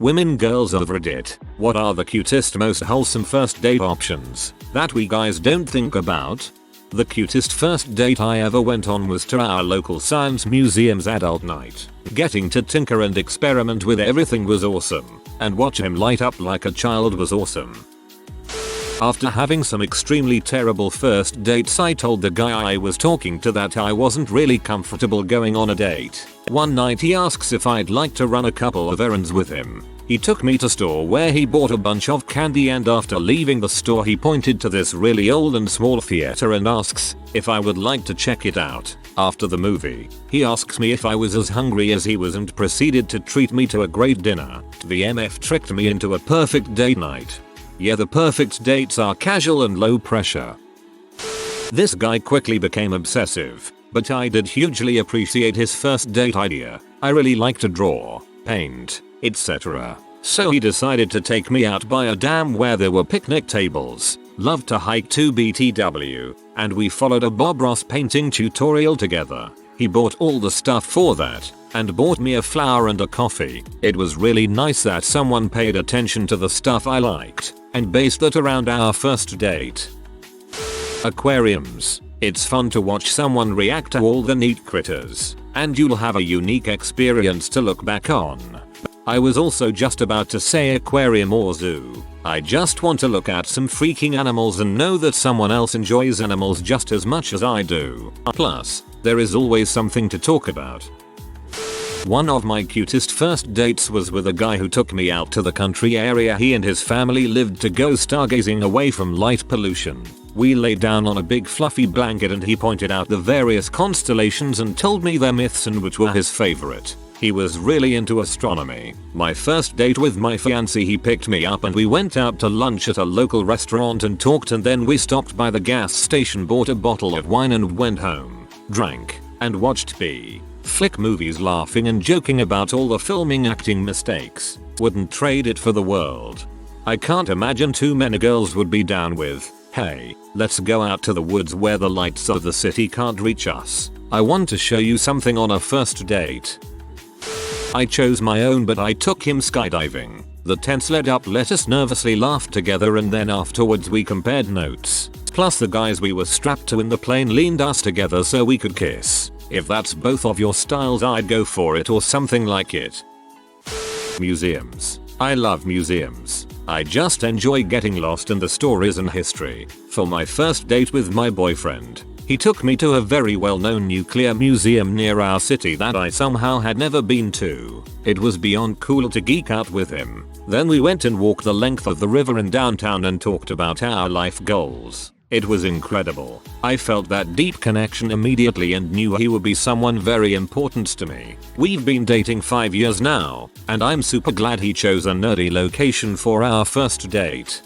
Women, girls over it. What are the cutest, most wholesome first date options that we guys don't think about? The cutest first date I ever went on was to our local science museum's adult night. Getting to tinker and experiment with everything was awesome, and watch him light up like a child was awesome. After having some extremely terrible first dates, I told the guy I was talking to that I wasn't really comfortable going on a date. One night he asks if I'd like to run a couple of errands with him. He took me to store where he bought a bunch of candy, and after leaving the store he pointed to this really old and small theater and asks if I would like to check it out. After the movie, he asks me if I was as hungry as he was and proceeded to treat me to a great dinner. The MF tricked me into a perfect date night. Yeah, the perfect dates are casual and low pressure. This guy quickly became obsessive, but I did hugely appreciate his first date idea. I really like to draw, paint, etc. So he decided to take me out by a dam where there were picnic tables, loved to hike to BTW, and we followed a Bob Ross painting tutorial together. He bought all the stuff for that, and bought me a flower and a coffee. It was really nice that someone paid attention to the stuff I liked, and based that around our first date. Aquariums. It's fun to watch someone react to all the neat critters, and you'll have a unique experience to look back on. I was also just about to say aquarium or zoo. I just want to look at some freaking animals and know that someone else enjoys animals just as much as I do. Plus, there is always something to talk about. One of my cutest first dates was with a guy who took me out to the country area he and his family lived to go stargazing away from light pollution. We lay down on a big fluffy blanket and he pointed out the various constellations and told me their myths and which were his favorite. He was really into astronomy. My first date with my fiancé, he picked me up and we went out to lunch at a local restaurant and talked, and then we stopped by the gas station, bought a bottle of wine and went home, drank, and watched flick movies, laughing and joking about all the filming acting mistakes. Wouldn't trade it for the world. I can't imagine too many girls would be down with, hey, let's go out to the woods where the lights of the city can't reach us. I want to show you something on a first date. I chose my own, but I took him skydiving. The tents led up, let us nervously laugh together, and then afterwards we compared notes. Plus the guys we were strapped to in the plane leaned us together so we could kiss. If that's both of your styles, I'd go for it or something like it. Museums. I love museums. I just enjoy getting lost in the stories and history. For my first date with my boyfriend, he took me to a very well-known nuclear museum near our city that I somehow had never been to. It was beyond cool to geek out with him. Then we went and walked the length of the river in downtown and talked about our life goals. It was incredible. I felt that deep connection immediately and knew he would be someone very important to me. We've been dating 5 years now, and I'm super glad he chose a nerdy location for our first date.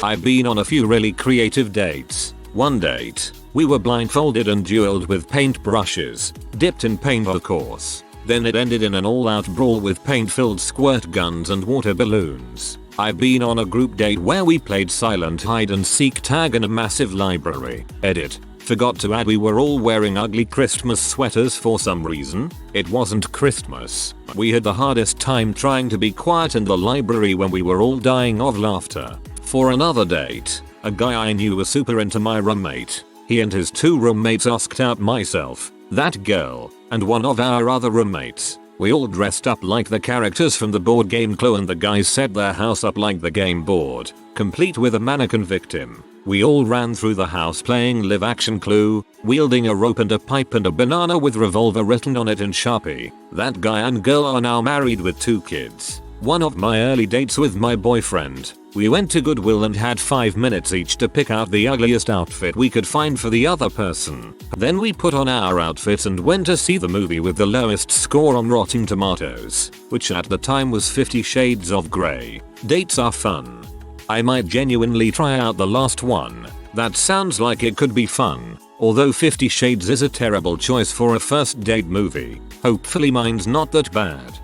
I've been on a few really creative dates. One date, we were blindfolded and dueled with paint brushes, dipped in paint of course. Then it ended in an all-out brawl with paint-filled squirt guns and water balloons. I've been on a group date where we played silent hide and seek tag in a massive library. Edit. Forgot to add we were all wearing ugly Christmas sweaters for some reason. It wasn't Christmas. We had the hardest time trying to be quiet in the library when we were all dying of laughter. For another date, a guy I knew was super into my roommate. He and his 2 roommates asked out myself, that girl, and one of our other roommates. We all dressed up like the characters from the board game Clue, and the guys set their house up like the game board, complete with a mannequin victim. We all ran through the house playing live action Clue, wielding a rope and a pipe and a banana with revolver written on it in Sharpie. That guy and girl are now married with 2 kids. One of my early dates with my boyfriend, we went to Goodwill and had 5 minutes each to pick out the ugliest outfit we could find for the other person. Then we put on our outfits and went to see the movie with the lowest score on Rotten Tomatoes, which at the time was 50 Shades of Grey. Dates are fun. I might genuinely try out the last one. That sounds like it could be fun. Although 50 Shades is a terrible choice for a first date movie, hopefully mine's not that bad.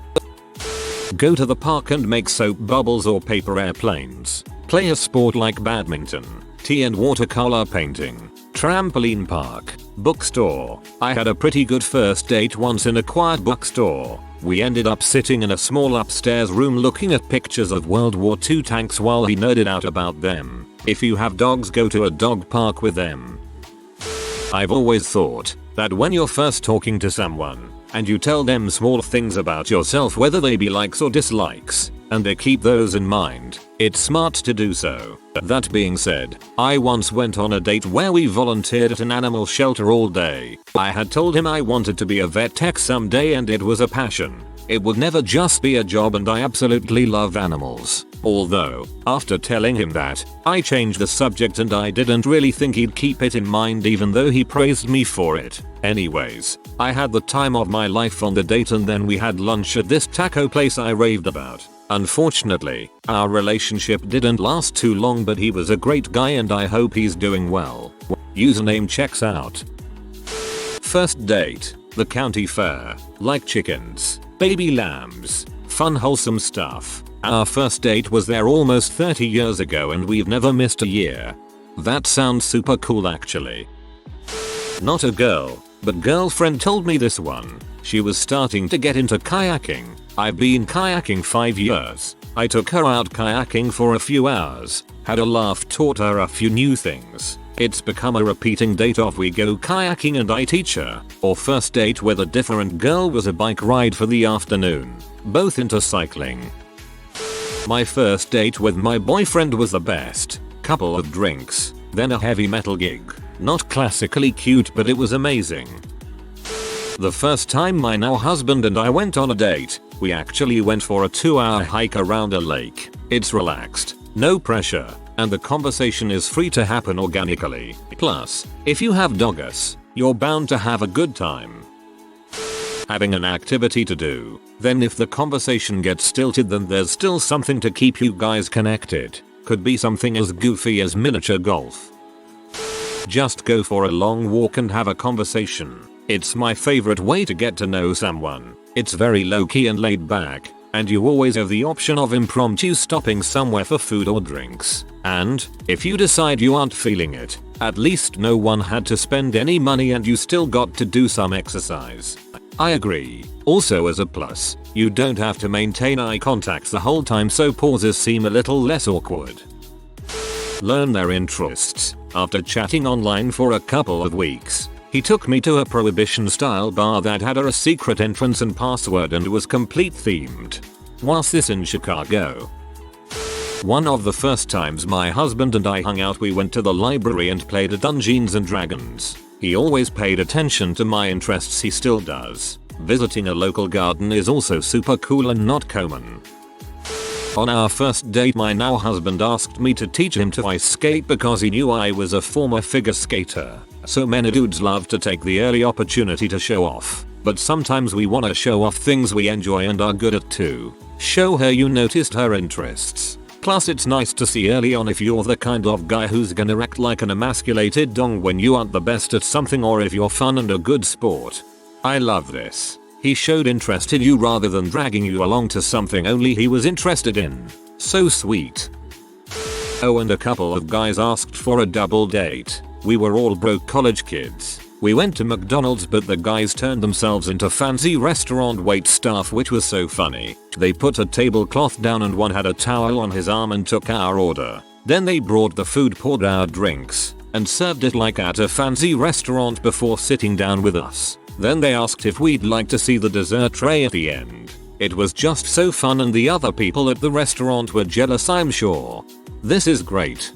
Go to the park and make soap bubbles or paper airplanes. Play a sport like badminton, tea and watercolor painting. Trampoline park. Bookstore. I had a pretty good first date once in a quiet bookstore. We ended up sitting in a small upstairs room looking at pictures of World War II tanks while he nerded out about them. If you have dogs, go to a dog park with them. I've always thought that when you're first talking to someone and you tell them small things about yourself, whether they be likes or dislikes, and they keep those in mind, it's smart to do so. That being said, I once went on a date where we volunteered at an animal shelter all day. I had told him I wanted to be a vet tech someday and it was a passion. It would never just be a job, and I absolutely love animals. Although, after telling him that, I changed the subject and I didn't really think he'd keep it in mind even though he praised me for it. Anyways, I had the time of my life on the date and then we had lunch at this taco place I raved about. Unfortunately, our relationship didn't last too long, but he was a great guy and I hope he's doing well. Username checks out. First date. The county fair. Like chickens. Baby lambs. Fun wholesome stuff. Our first date was there almost 30 years ago and we've never missed a year. That sounds super cool actually. Not a girl, but girlfriend told me this one. She was starting to get into kayaking. I've been kayaking 5 years. I took her out kayaking for a few hours, had a laugh, taught her a few new things. It's become a repeating date of we go kayaking and I teach her. Or first date with a different girl was a bike ride for the afternoon. Both into cycling. My first date with my boyfriend was the best. Couple of drinks, then a heavy metal gig. Not classically cute, but it was amazing. The first time my now husband and I went on a date, we actually went for a 2-hour hike around a lake. It's relaxed, no pressure, and the conversation is free to happen organically. Plus, if you have doggers, you're bound to have a good time. Having an activity to do, then if the conversation gets stilted then there's still something to keep you guys connected. Could be something as goofy as miniature golf. Just go for a long walk and have a conversation. It's my favorite way to get to know someone. It's very low-key and laid back, and you always have the option of impromptu stopping somewhere for food or drinks. And, if you decide you aren't feeling it, at least no one had to spend any money and you still got to do some exercise. I agree. Also, as a plus, you don't have to maintain eye contact the whole time, so pauses seem a little less awkward. Learn their interests. After chatting online for a couple of weeks, he took me to a prohibition-style bar that had a secret entrance and password and was complete themed. Was this in Chicago? One of the first times my husband and I hung out, we went to the library and played Dungeons and Dragons. He always paid attention to my interests, he still does. Visiting a local garden is also super cool and not common. On our first date, my now husband asked me to teach him to ice skate because he knew I was a former figure skater. So many dudes love to take the early opportunity to show off, but sometimes we wanna show off things we enjoy and are good at too. Show her you noticed her interests. Plus, it's nice to see early on if you're the kind of guy who's gonna act like an emasculated dong when you aren't the best at something, or if you're fun and a good sport. I love this. He showed interest in you rather than dragging you along to something only he was interested in. So sweet. Oh, and a couple of guys asked for a double date. We were all broke college kids. We went to McDonald's, but the guys turned themselves into fancy restaurant wait staff, which was so funny. They put a tablecloth down and one had a towel on his arm and took our order. Then they brought the food, poured our drinks, and served it like at a fancy restaurant before sitting down with us. Then they asked if we'd like to see the dessert tray at the end. It was just so fun, and the other people at the restaurant were jealous, I'm sure. This is great.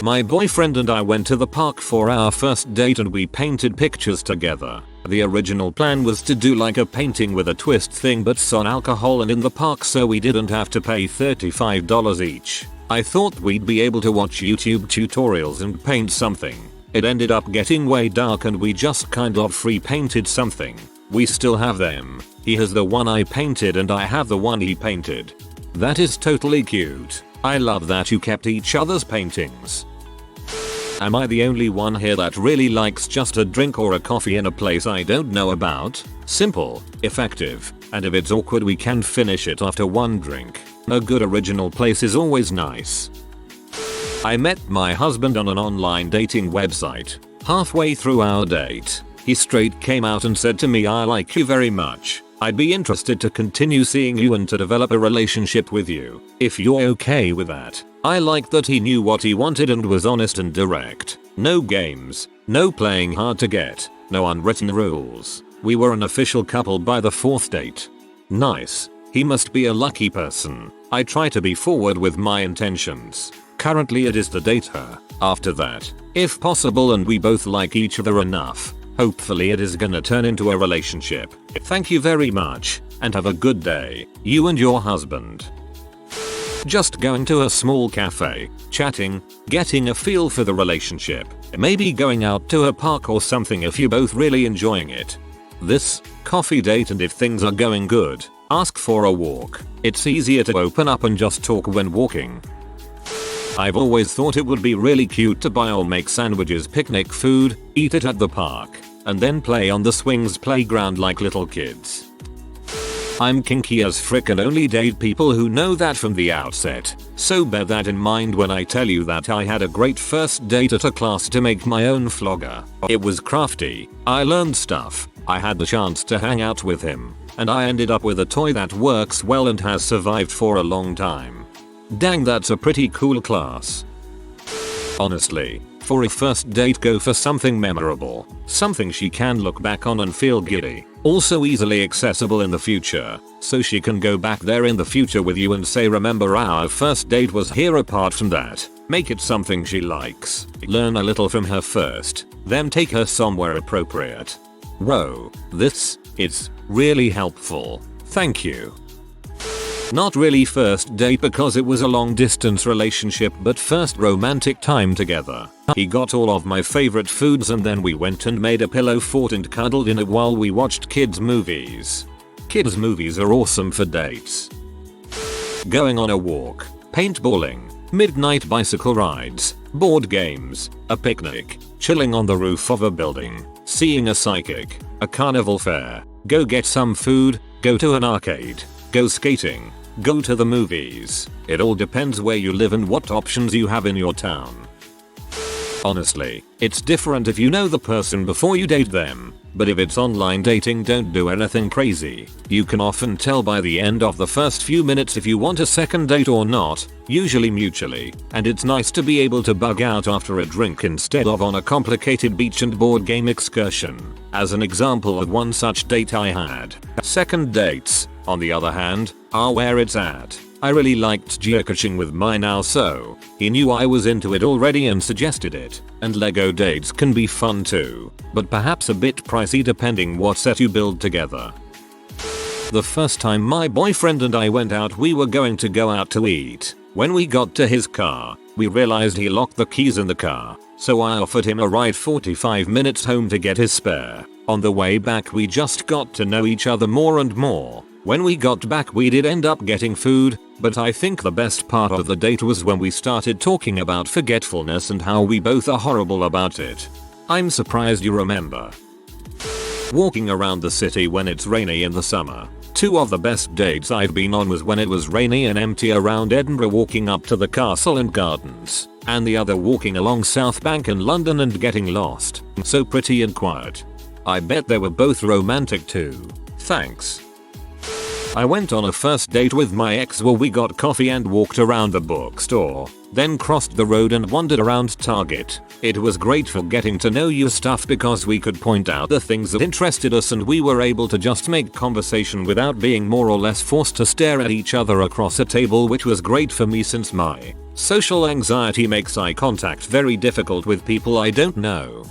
My boyfriend and I went to the park for our first date and we painted pictures together. The original plan was to do like a painting with a twist thing, but saw alcohol and in the park, so we didn't have to pay $35 each. I thought we'd be able to watch YouTube tutorials and paint something. It ended up getting way dark and we just kind of free painted something. We still have them. He has the one I painted and I have the one he painted. That is totally cute. I love that you kept each other's paintings. Am I the only one here that really likes just a drink or a coffee in a place I don't know about? Simple, effective, and if it's awkward we can finish it after one drink. A good original place is always nice. I met my husband on an online dating website. Halfway through our date, he straight came out and said to me, "I like you very much. I'd be interested to continue seeing you and to develop a relationship with you, if you're okay with that. I liked that he knew what he wanted and was honest and direct. No games, no playing hard to get, no unwritten rules. We were an official couple by the 4th date. Nice. He must be a lucky person. I try to be forward with my intentions. Currently it is to date her. After that, if possible and we both like each other enough, hopefully it is gonna turn into a relationship. Thank you very much, and have a good day, you and your husband. Just going to a small cafe, chatting, getting a feel for the relationship, maybe going out to a park or something if you're both really enjoying it. This coffee date, and if things are going good, ask for a walk. It's easier to open up and just talk when walking. I've always thought it would be really cute to buy or make sandwiches, picnic food, eat it at the park, and then play on the swings playground like little kids. I'm kinky as frick and only date people who know that from the outset, so bear that in mind when I tell you that I had a great first date at a class to make my own flogger. It was crafty, I learned stuff, I had the chance to hang out with him, and I ended up with a toy that works well and has survived for a long time. Dang, that's a pretty cool class. Honestly, for a first date, go for something memorable, something she can look back on and feel giddy, also easily accessible in the future, so she can go back there in the future with you and say, remember our first date was here. Apart from that, make it something she likes, learn a little from her first, then take her somewhere appropriate. Whoa, it's really helpful, thank you. Not really first date because it was a long distance relationship, but first romantic time together. He got all of my favorite foods and then we went and made a pillow fort and cuddled in it while we watched kids movies. Kids movies are awesome for dates. Going on a walk, paintballing, midnight bicycle rides, board games, a picnic, chilling on the roof of a building, seeing a psychic, a carnival fair, go get some food, go to an arcade, go skating, go to the movies. It all depends where you live and what options you have in your town. Honestly, it's different if you know the person before you date them, but if it's online dating, don't do anything crazy. You can often tell by the end of the first few minutes if you want a second date or not, usually mutually, and it's nice to be able to bug out after a drink instead of on a complicated beach and board game excursion. As an example of one such date I had. Second dates, on the other hand, are where it's at. I really liked geocaching with my now so he knew I was into it already and suggested it, and Lego dates can be fun too, but perhaps a bit pricey depending what set you build together. The first time my boyfriend and I went out, we were going to go out to eat. When we got to his car, we realized he locked the keys in the car, so I offered him a ride 45 minutes home to get his spare. On the way back we just got to know each other more and more. When we got back we did end up getting food, but I think the best part of the date was when we started talking about forgetfulness and how we both are horrible about it. I'm surprised you remember. Walking around the city when it's rainy in the summer. Two of the best dates I've been on was when it was rainy and empty around Edinburgh, walking up to the castle and gardens, and the other walking along South Bank in London and getting lost. So pretty and quiet. I bet they were both romantic too. Thanks. I went on a first date with my ex where we got coffee and walked around the bookstore, then crossed the road and wandered around Target. It was great for getting to know you stuff because we could point out the things that interested us and we were able to just make conversation without being more or less forced to stare at each other across a table, which was great for me since my social anxiety makes eye contact very difficult with people I don't know.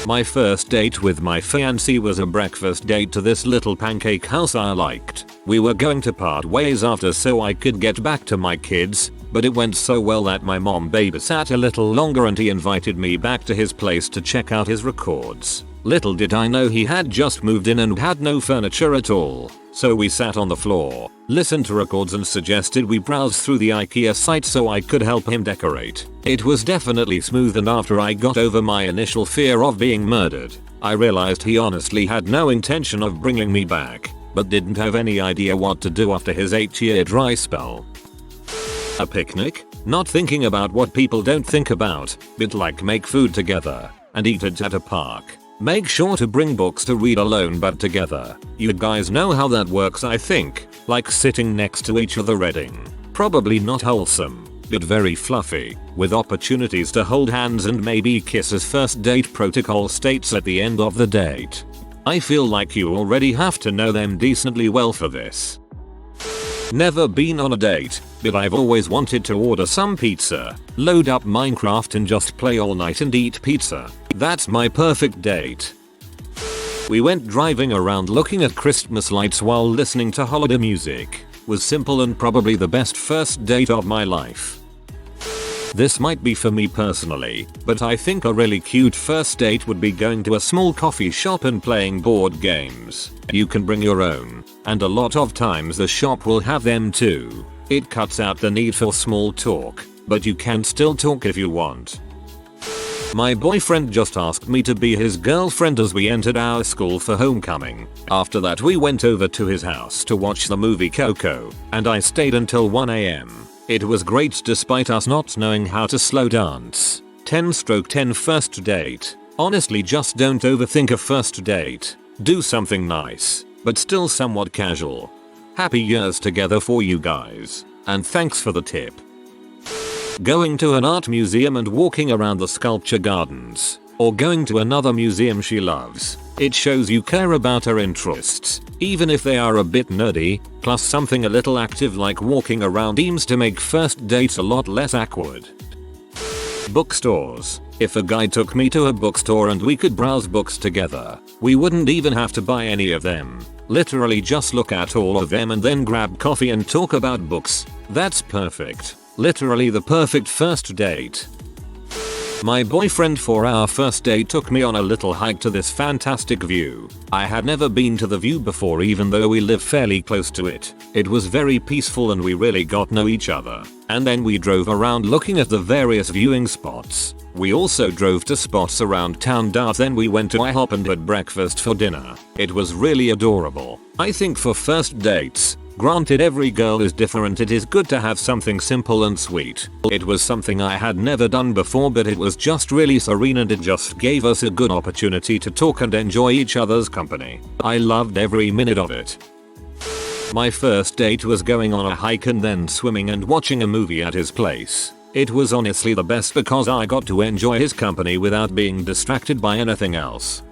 My first date with my fiancée was a breakfast date to this little pancake house I liked. We were going to part ways after so I could get back to my kids, but it went so well that my mom babysat a little longer and he invited me back to his place to check out his records. Little did I know he had just moved in and had no furniture at all. So we sat on the floor, listened to records and suggested we browse through the IKEA site so I could help him decorate. It was definitely smooth, and after I got over my initial fear of being murdered, I realized he honestly had no intention of bringing me back, but didn't have any idea what to do after his 8-year dry spell. A picnic? Not thinking about what people don't think about, but like make food together and eat it at a park. Make sure to bring books to read alone but together. You guys know how that works, I think. Like sitting next to each other reading. Probably not wholesome, but very fluffy, with opportunities to hold hands and maybe kiss as first date protocol states at the end of the date. I feel like you already have to know them decently well for this. Never been on a date, but I've always wanted to order some pizza, load up Minecraft and just play all night and eat pizza. That's my perfect date. We went driving around looking at Christmas lights while listening to holiday music. Was simple and probably the best first date of my life. This might be for me personally, but I think a really cute first date would be going to a small coffee shop and playing board games. You can bring your own, and a lot of times the shop will have them too. It cuts out the need for small talk, but you can still talk if you want. My boyfriend just asked me to be his girlfriend as we entered our school for homecoming. After that we went over to his house to watch the movie Coco, and I stayed until 1 AM. It was great despite us not knowing how to slow dance. 10/10 first date. Honestly, just don't overthink a first date. Do something nice, but still somewhat casual. Happy years together for you guys, and thanks for the tip. Going to an art museum and walking around the sculpture gardens, or going to another museum she loves. It shows you care about her interests, even if they are a bit nerdy, plus something a little active like walking around seems to make first dates a lot less awkward. Bookstores. If a guy took me to a bookstore and we could browse books together, we wouldn't even have to buy any of them. Literally just look at all of them and then grab coffee and talk about books. That's perfect. Literally the perfect first date. My boyfriend for our first date took me on a little hike to this fantastic view. I had never been to the view before even though we live fairly close to it. It was very peaceful and we really got to know each other. And then we drove around looking at the various viewing spots. We also drove to spots around town. Then we went to IHOP and had breakfast for dinner. It was really adorable. I think for first dates, granted every girl is different, it is good to have something simple and sweet. It was something I had never done before, but it was just really serene and it just gave us a good opportunity to talk and enjoy each other's company. I loved every minute of it. My first date was going on a hike and then swimming and watching a movie at his place. It was honestly the best because I got to enjoy his company without being distracted by anything else.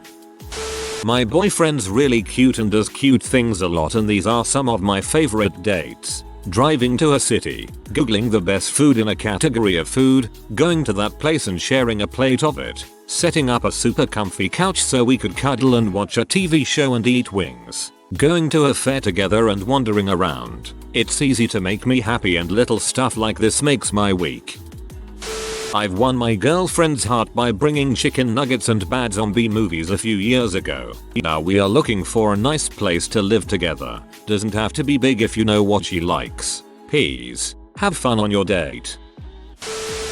My boyfriend's really cute and does cute things a lot, and these are some of my favorite dates. Driving to a city, googling the best food in a category of food, going to that place and sharing a plate of it, setting up a super comfy couch so we could cuddle and watch a TV show and eat wings, going to a fair together and wandering around. It's easy to make me happy and little stuff like this makes my week. I've won my girlfriend's heart by bringing chicken nuggets and bad zombie movies a few years ago. Now we are looking for a nice place to live together. Doesn't have to be big if you know what she likes. Peas. Have fun on your date.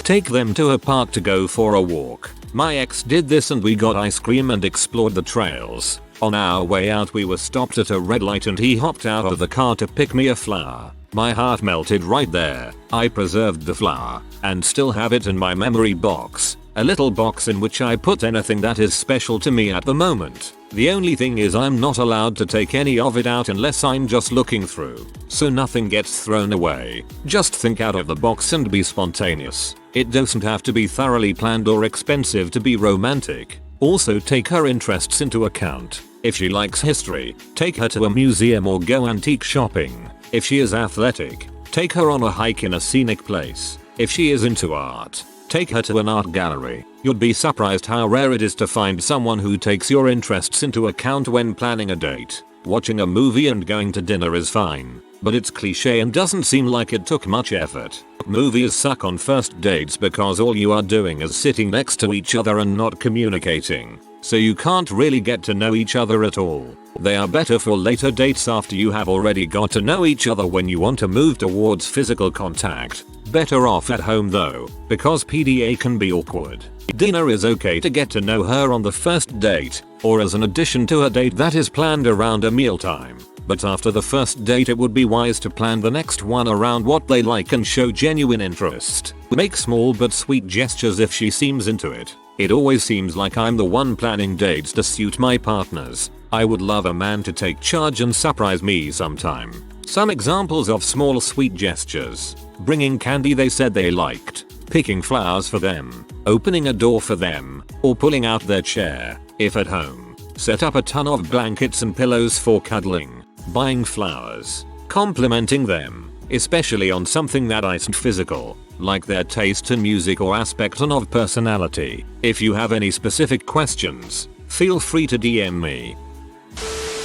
Take them to a park to go for a walk. My ex did this and we got ice cream and explored the trails. On our way out we were stopped at a red light and he hopped out of the car to pick me a flower. My heart melted right there. I preserved the flower and still have it in my memory box. A little box in which I put anything that is special to me at the moment. The only thing is I'm not allowed to take any of it out unless I'm just looking through. So nothing gets thrown away. Just think out of the box and be spontaneous. It doesn't have to be thoroughly planned or expensive to be romantic. Also take her interests into account. If she likes history, take her to a museum or go antique shopping. If she is athletic, take her on a hike in a scenic place. If she is into art, take her to an art gallery. You'd be surprised how rare it is to find someone who takes your interests into account when planning a date. Watching a movie and going to dinner is fine, but it's cliche and doesn't seem like it took much effort. Movies suck on first dates because all you are doing is sitting next to each other and not communicating. So you can't really get to know each other at all. They are better for later dates after you have already got to know each other when you want to move towards physical contact. Better off at home though, because PDA can be awkward. Dinner is okay to get to know her on the first date, or as an addition to a date that is planned around a mealtime. But after the first date it would be wise to plan the next one around what they like and show genuine interest. Make small but sweet gestures if she seems into it. It always seems like I'm the one planning dates to suit my partners. I would love a man to take charge and surprise me sometime. Some examples of small sweet gestures: bringing candy they said they liked, picking flowers for them, opening a door for them, or pulling out their chair, if at home. Set up a ton of blankets and pillows for cuddling, buying flowers, complimenting them, especially on something that isn't physical, like their taste in music or aspect of personality. If you have any specific questions, feel free to DM me.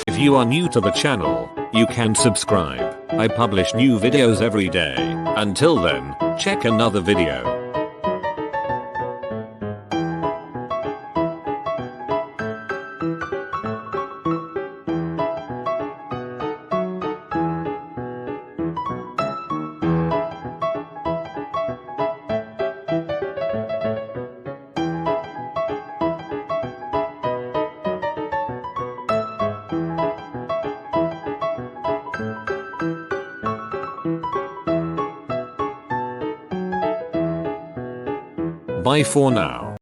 If you are new to the channel, you can subscribe. I publish new videos every day. Until then, check another video. Bye for now.